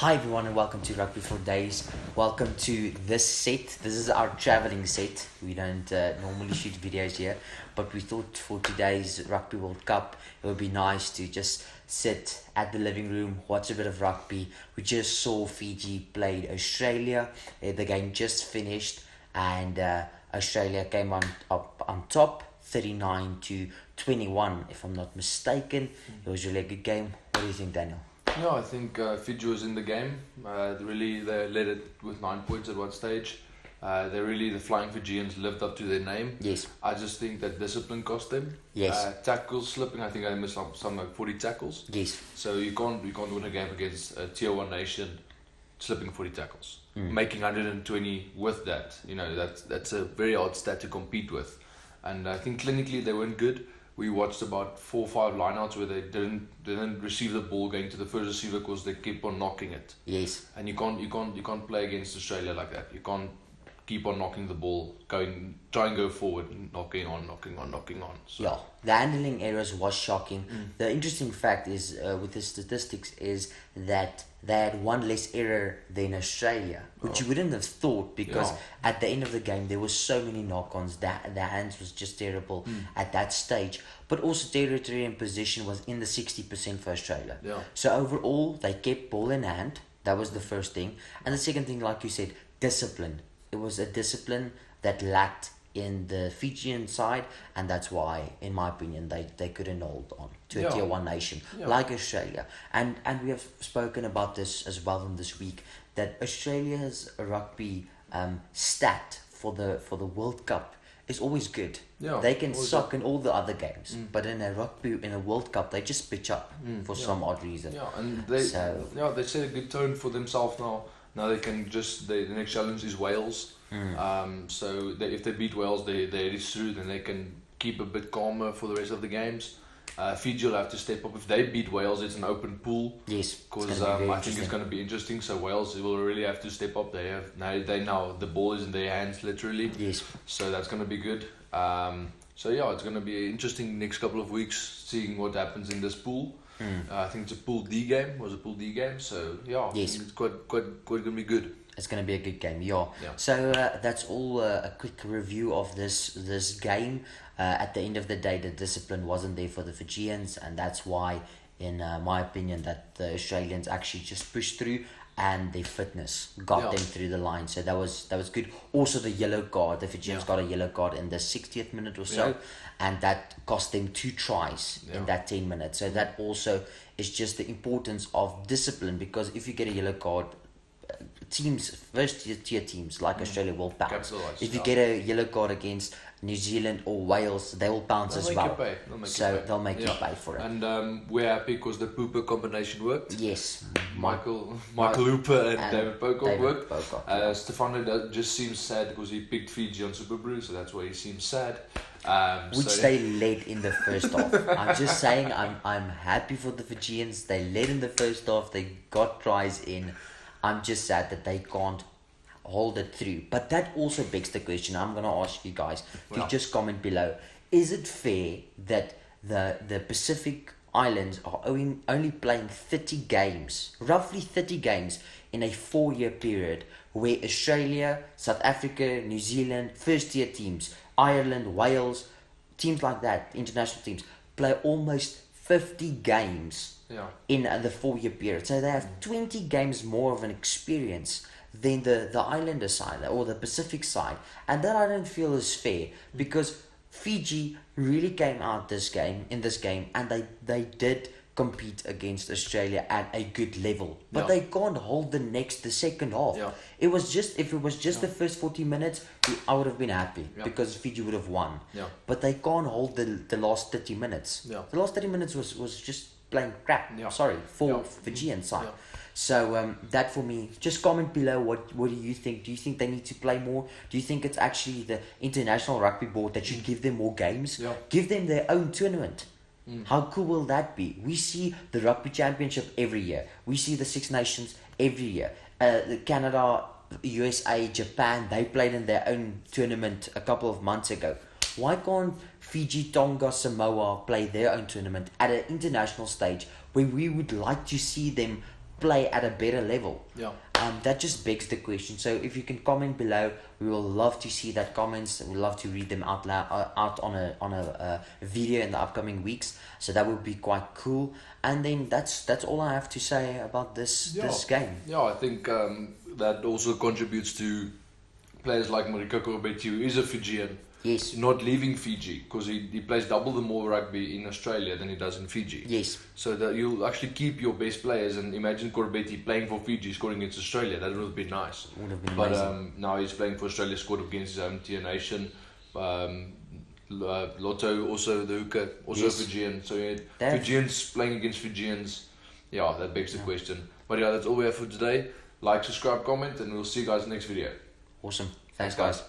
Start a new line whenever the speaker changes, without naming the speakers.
Hi everyone and welcome to Rugby for Days. Welcome to this set. This is our travelling set. We don't normally shoot videos here, but we thought for today's Rugby World Cup it would be nice to just sit at the living room, watch a bit of rugby. We just saw Fiji played Australia. The game just finished and Australia came on top 39-21 if I'm not mistaken. It was really a good game. What do you think, Daniel?
Yeah, I think Fiji was in the game. They led it with 9 points at one stage. The Flying Fijians lived up to their name.
Yes.
I just think that discipline cost them.
Yes.
Tackles slipping. I think I missed something like 40 tackles.
Yes.
So you can't win a game against a tier 1 nation slipping 40 tackles. Making 120 with that. That's a very odd stat to compete with. And I think clinically they weren't good. We watched about 4 or 5 lineouts where they didn't receive the ball going to the first receiver because they keep on knocking it.
Yes.
And you can't play against Australia like that. You can't keep on knocking the ball, try and go forward, knocking on. So.
Yeah, the handling errors was shocking. The interesting fact is with the statistics is that they had one less error than Australia, which you wouldn't have thought because at the end of the game there were so many knock-ons that the hands was just terrible at that stage. But also territory and position was in the 60% for Australia.
Yeah.
So overall they kept ball in hand. That was the first thing. And the second thing, like you said, discipline. It was a discipline that lacked in the Fijian side, and that's why, in my opinion, they couldn't hold on to a tier 1 nation like Australia. And we have spoken about this as well in this week, that Australia's rugby stat for the World Cup is always good.
Yeah,
they can suck in all the other games, but in a World Cup they just pitch up for some odd reason.
Yeah, and they set a good tone for themselves now. Now they can the next challenge is Wales. So if they beat Wales, they're through. Then they can keep a bit calmer for the rest of the games. Fiji will have to step up. If they beat Wales, it's an open pool.
Yes,
because I think it's going to be interesting. So Wales will really have to step up. They now the ball is in their hands literally.
Yes.
So that's going to be good. It's going to be interesting next couple of weeks seeing what happens in this pool. I think it's a Pool D game. So
yes.
It's quite going to be good.
It's going to be a good game, yeah. So that's all a quick review of this game. At the end of the day, the discipline wasn't there for the Fijians, and that's why, in my opinion, that the Australians actually just pushed through, and their fitness got them through the line. So that was good. Also, the yellow card. The Fijians got a yellow card in the 60th minute or so, and that cost them 2 tries in that 10 minutes. So that also is just the importance of discipline, because if you get a yellow card, first tier teams like Australia will bounce. If you get a yellow card against New Zealand or Wales, they will bounce as well. They'll make you pay for it.
And we're happy because the Pooper combination worked.
Yes.
Michael Hooper and David Pocock worked.
Stefano
just seems sad because he picked Fiji on Super Brew, so that's why he seems sad.
They led in the first half. I'm just saying, I'm happy for the Fijians. They led in the first half. They got tries in. I'm just sad that they can't hold it through. But that also begs the question. I'm going to ask you guys to just comment below. Is it fair that the Pacific Islands are only playing 30 games, roughly 30 games, in a 4-year period, where Australia, South Africa, New Zealand, first-tier teams, Ireland, Wales, teams like that, international teams, play almost 50 games in the 4-year period. So they have 20 games more of an experience than the Islander side or the Pacific side. And that I don't feel is fair, because Fiji really came out in this game, and they did compete against Australia at a good level. But they can't hold the second half. If it was just the first 40 minutes, I would have been happy because Fiji would have won. But they can't hold the last 30 minutes. The last 30 minutes was just playing crap. For Fijian side. So that for me, just comment below what do you think? Do you think they need to play more? Do you think it's actually the International Rugby Board that should give them more games? Give them their own tournament. How cool will that be? We see the Rugby Championship every year. We see the Six Nations every year. Canada, USA, Japan, they played in their own tournament a couple of months ago. Why can't Fiji, Tonga, Samoa play their own tournament at an international stage where we would like to see them play at a better level?
Yeah.
That just begs the question. So if you can comment below, we will love to see that comments. We love to read them out loud, out on a video in the upcoming weeks. So that would be quite cool. And then that's all I have to say about this game.
Yeah, I think that also contributes to players like Marika Corbett, who is a Fijian.
Yes.
Not leaving Fiji, because he plays double the more rugby in Australia than he does in Fiji.
Yes.
So that you'll actually keep your best players, and imagine Corbetti playing for Fiji, scoring against Australia. That would have been nice.
Would have been
but
amazing.
Now he's playing for Australia, scored against his own tier nation. Lotto, also the hooker, also
Yes.
Fijian. So Fijians playing against Fijians. Yeah, that begs the question. But yeah, that's all we have for today. Like, subscribe, comment, and we'll see you guys next video.
Awesome. Thanks, guys.